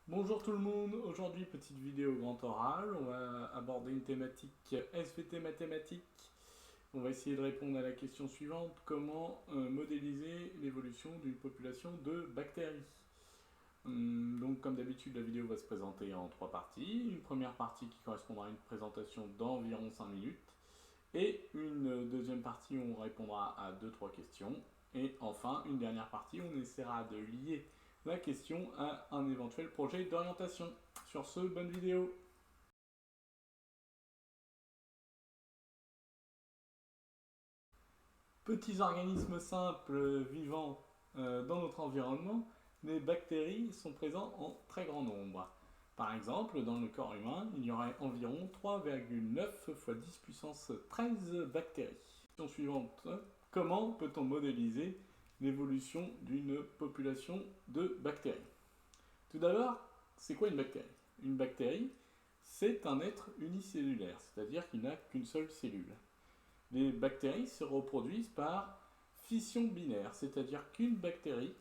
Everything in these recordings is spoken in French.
Bonjour tout le monde, aujourd'hui petite vidéo grand oral, on va aborder une thématique SVT mathématiques. On va essayer de répondre à la question suivante, comment modéliser l'évolution d'une population de bactéries. Donc comme d'habitude la vidéo va se présenter en trois parties. Une première partie qui correspondra à une présentation d'environ 5 minutes et une deuxième partie où on répondra à deux trois questions. Et enfin une dernière partie où on essaiera de lier la question à un éventuel projet d'orientation. Sur ce, bonne vidéo. Petits organismes simples vivant dans notre environnement, les bactéries sont présents en très grand nombre. Par exemple, dans le corps humain, il y aurait environ 3,9 fois 10 puissance 13 bactéries. Question suivante, comment peut-on modéliser l'évolution d'une population de bactéries? Tout d'abord, c'est quoi une bactérie? Une bactérie, c'est un être unicellulaire, c'est-à-dire qu'il n'a qu'une seule cellule. Les bactéries se reproduisent par fission binaire, c'est-à-dire qu'une bactérie,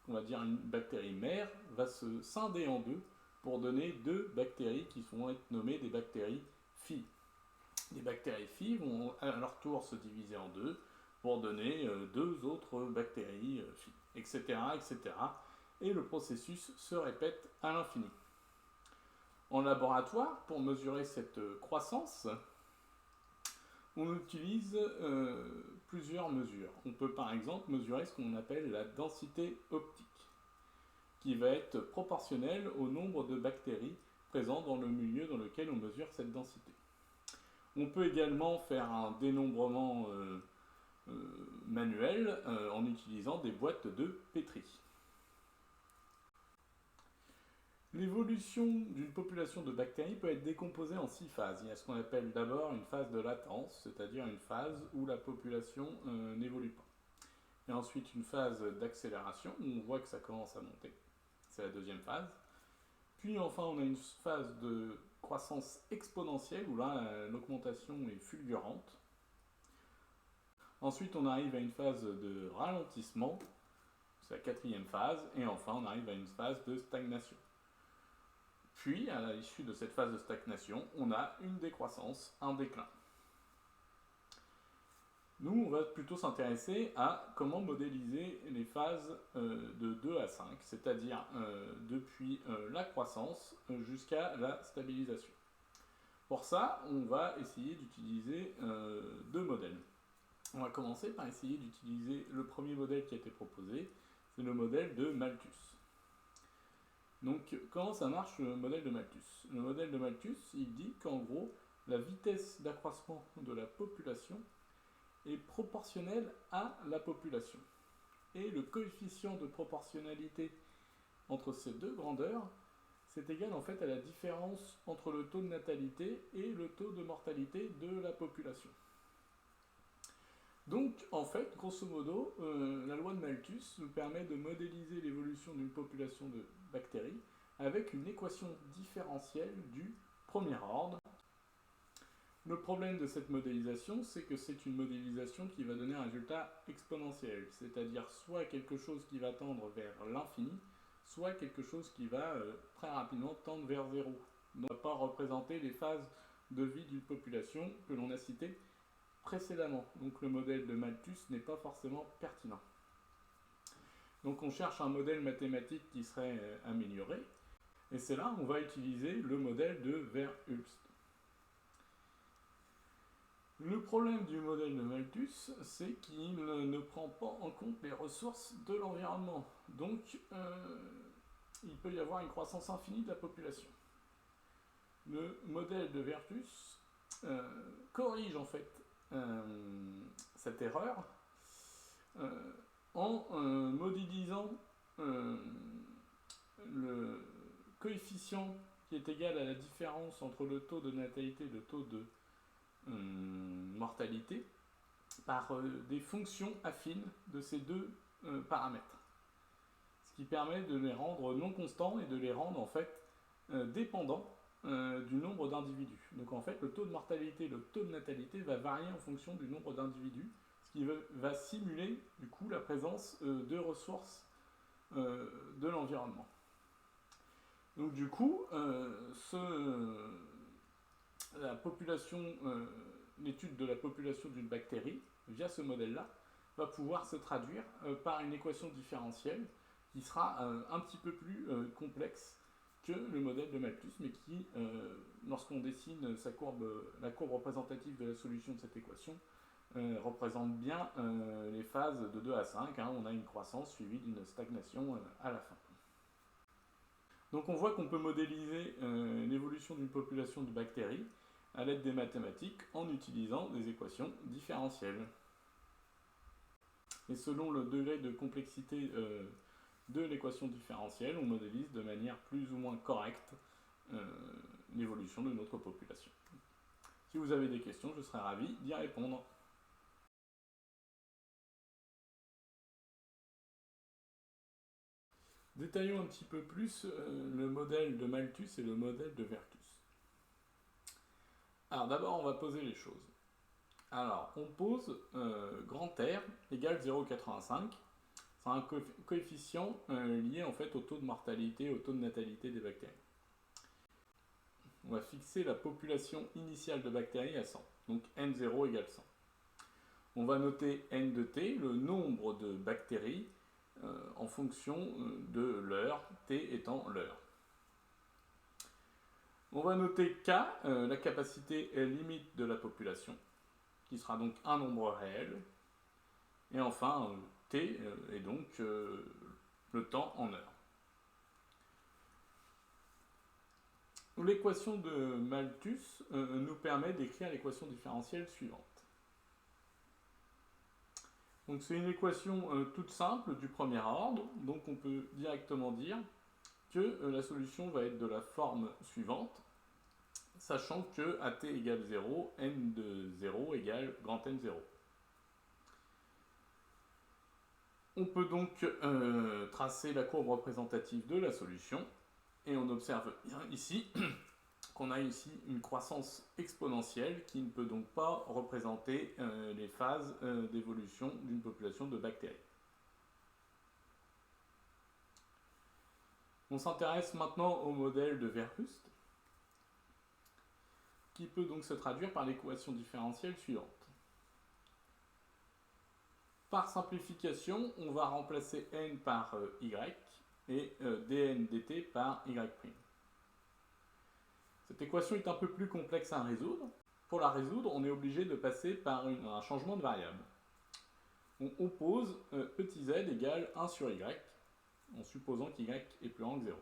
on va dire une bactérie mère, va se scinder en deux pour donner deux bactéries qui vont être nommées des bactéries filles. Les bactéries filles vont à leur tour se diviser en deux pour donner deux autres bactéries filles, etc., etc. Et le processus se répète à l'infini. En laboratoire, pour mesurer cette croissance, on utilise plusieurs mesures. On peut par exemple mesurer ce qu'on appelle la densité optique, qui va être proportionnelle au nombre de bactéries présentes dans le milieu dans lequel on mesure cette densité. On peut également faire un dénombrement manuel en utilisant des boîtes de Petri. L'évolution d'une population de bactéries peut être décomposée en 6 phases. Il y a ce qu'on appelle d'abord une phase de latence, c'est-à-dire une phase où la population n'évolue pas. Et ensuite une phase d'accélération, où on voit que ça commence à monter. C'est la deuxième phase. Puis enfin on a une phase de croissance exponentielle, où là l'augmentation est fulgurante. Ensuite on arrive à une phase de ralentissement, c'est la quatrième phase. Et enfin on arrive à une phase de stagnation. Puis, à l'issue de cette phase de stagnation, on a une décroissance, un déclin. Nous, on va plutôt s'intéresser à comment modéliser les phases de 2 à 5, c'est-à-dire depuis la croissance jusqu'à la stabilisation. Pour ça, on va essayer d'utiliser deux modèles. On va commencer par essayer d'utiliser le premier modèle qui a été proposé, c'est le modèle de Malthus. Donc, comment ça marche le modèle de Malthus? Le modèle de Malthus, il dit qu'en gros, la vitesse d'accroissement de la population est proportionnelle à la population. Et le coefficient de proportionnalité entre ces deux grandeurs, c'est égal en fait à la différence entre le taux de natalité et le taux de mortalité de la population. Donc, en fait, grosso modo, la loi de Malthus nous permet de modéliser l'évolution d'une population de bactéries avec une équation différentielle du premier ordre. Le problème de cette modélisation, c'est que c'est une modélisation qui va donner un résultat exponentiel, c'est-à-dire soit quelque chose qui va tendre vers l'infini, soit quelque chose qui va très rapidement tendre vers zéro. Donc, on ne va pas représenter les phases de vie d'une population que l'on a citées précédemment. Donc le modèle de Malthus n'est pas forcément pertinent. Donc on cherche un modèle mathématique qui serait amélioré, et c'est là où on va utiliser le modèle de Verhulst. Le problème du modèle de Malthus, c'est qu'il ne prend pas en compte les ressources de l'environnement. Donc il peut y avoir une croissance infinie de la population. Le modèle de Verhulst corrige en fait cette erreur en modélisant le coefficient qui est égal à la différence entre le taux de natalité et le taux de mortalité par des fonctions affines de ces deux paramètres. Ce qui permet de les rendre non constants et de les rendre en fait dépendants du nombre d'individus. Donc en fait, le taux de mortalité et le taux de natalité va varier en fonction du nombre d'individus, ce qui va simuler du coup la présence de ressources de l'environnement. Donc du coup, l'étude de la population d'une bactérie, via ce modèle-là, va pouvoir se traduire par une équation différentielle qui sera un petit peu plus complexe que le modèle de Malthus, mais qui, lorsqu'on dessine la courbe représentative de la solution de cette équation, représente bien les phases de 2 à 5. Hein, on a une croissance suivie d'une stagnation à la fin. Donc on voit qu'on peut modéliser l'évolution d'une population de bactéries à l'aide des mathématiques en utilisant des équations différentielles. Et selon le degré de complexité de l'équation différentielle, on modélise de manière plus ou moins correcte l'évolution de notre population. Si vous avez des questions, je serai ravi d'y répondre. Détaillons un petit peu plus le modèle de Malthus et le modèle de Vertus. Alors d'abord, on va poser les choses. Alors, on pose grand R égale 0,85. C'est un coefficient lié en fait au taux de mortalité, au taux de natalité des bactéries. On va fixer la population initiale de bactéries à 100. Donc N0 égale 100. On va noter N de T, le nombre de bactéries, en fonction de l'heure, T étant l'heure. On va noter K, la capacité limite de la population, qui sera donc un nombre réel. Et enfin, T est donc le temps en heure. L'équation de Malthus nous permet d'écrire l'équation différentielle suivante. Donc c'est une équation toute simple du premier ordre, donc on peut directement dire que la solution va être de la forme suivante, sachant que à t égale 0, n de 0 égale grand N0. On peut donc tracer la courbe représentative de la solution, et on observe bien ici qu'on a ici une croissance exponentielle qui ne peut donc pas représenter les phases d'évolution d'une population de bactéries. On s'intéresse maintenant au modèle de Verhulst, qui peut donc se traduire par l'équation différentielle suivante. Par simplification, on va remplacer n par y et dn dt par y'. Cette équation est un peu plus complexe à résoudre. Pour la résoudre, on est obligé de passer par un changement de variable. On oppose petit z égale 1 sur y, en supposant qu'y est plus grand que 0.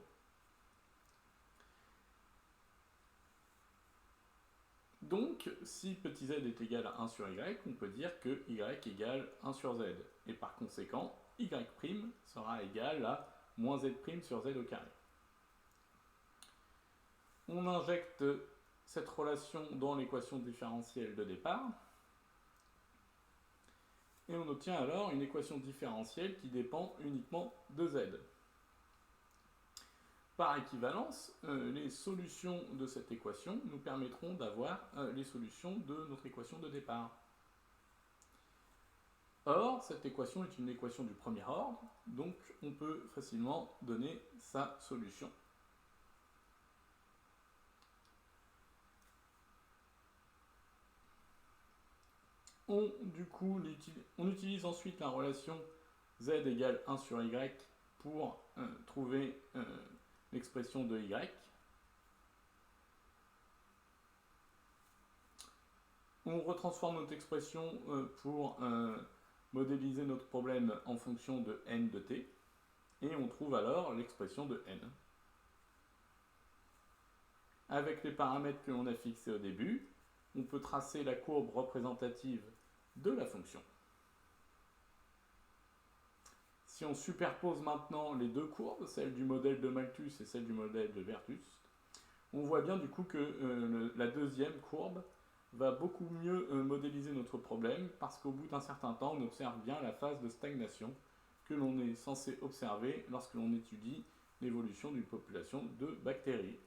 Donc, si petit z est égal à 1 sur y, on peut dire que y égale 1 sur z. Et par conséquent, y' sera égal à moins z' sur z au carré. On injecte cette relation dans l'équation différentielle de départ. Et on obtient alors une équation différentielle qui dépend uniquement de z. Par équivalence, les solutions de cette équation nous permettront d'avoir les solutions de notre équation de départ. Or, cette équation est une équation du premier ordre, donc on peut facilement donner sa solution. On utilise ensuite la relation z égale 1 sur y pour trouver l'expression de y. On retransforme notre expression pour modéliser notre problème en fonction de n de t, et on trouve alors l'expression de n. Avec les paramètres que l'on a fixés au début, on peut tracer la courbe représentative de la fonction. Si on superpose maintenant les deux courbes, celle du modèle de Malthus et celle du modèle de Verhulst, on voit bien du coup que la deuxième courbe va beaucoup mieux modéliser notre problème, parce qu'au bout d'un certain temps, on observe bien la phase de stagnation que l'on est censé observer lorsque l'on étudie l'évolution d'une population de bactéries.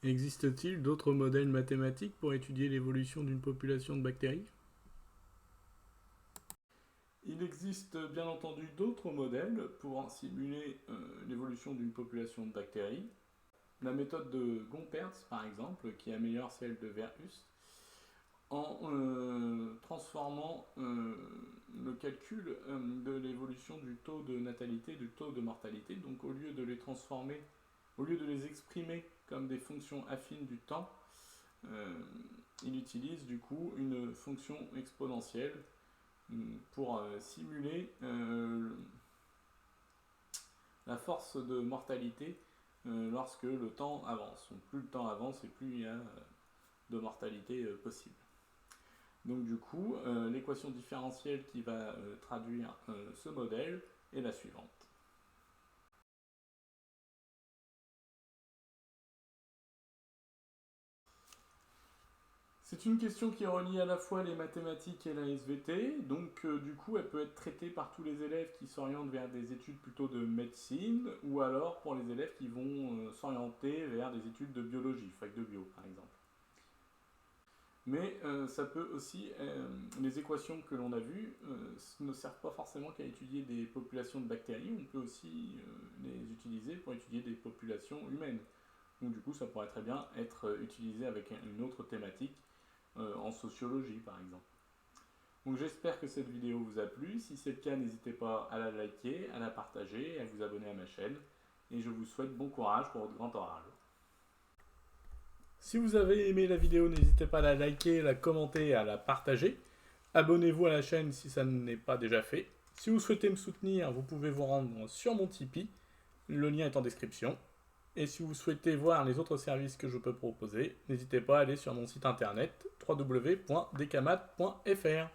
Existe-t-il d'autres modèles mathématiques pour étudier l'évolution d'une population de bactéries ? Il existe bien entendu d'autres modèles pour simuler l'évolution d'une population de bactéries. La méthode de Gompertz, par exemple, qui améliore celle de Verhulst, en transformant le calcul de l'évolution du taux de natalité, du taux de mortalité. Donc au lieu de les transformer, au lieu de les exprimer comme des fonctions affines du temps, il utilise du coup une fonction exponentielle pour simuler la force de mortalité lorsque le temps avance. Donc plus le temps avance et plus il y a de mortalité possible. Donc du coup, l'équation différentielle qui va traduire ce modèle est la suivante. C'est une question qui relie à la fois les mathématiques et la SVT, donc du coup elle peut être traitée par tous les élèves qui s'orientent vers des études plutôt de médecine, ou alors pour les élèves qui vont s'orienter vers des études de biologie, fac de bio par exemple. Mais ça peut aussi, les équations que l'on a vues ne servent pas forcément qu'à étudier des populations de bactéries, on peut aussi les utiliser pour étudier des populations humaines. Donc du coup ça pourrait très bien être utilisé avec une autre thématique, en sociologie par exemple. Donc j'espère que cette vidéo vous a plu, si c'est le cas n'hésitez pas à la liker, à la partager et à vous abonner à ma chaîne. Et je vous souhaite bon courage pour votre grand oral. Si vous avez aimé la vidéo, n'hésitez pas à la liker, à la commenter et à la partager. Abonnez-vous à la chaîne si ça n'est pas déjà fait. Si vous souhaitez me soutenir, vous pouvez vous rendre sur mon Tipeee. Le lien est en description. Et si vous souhaitez voir les autres services que je peux proposer, n'hésitez pas à aller sur mon site internet www.decamat.fr.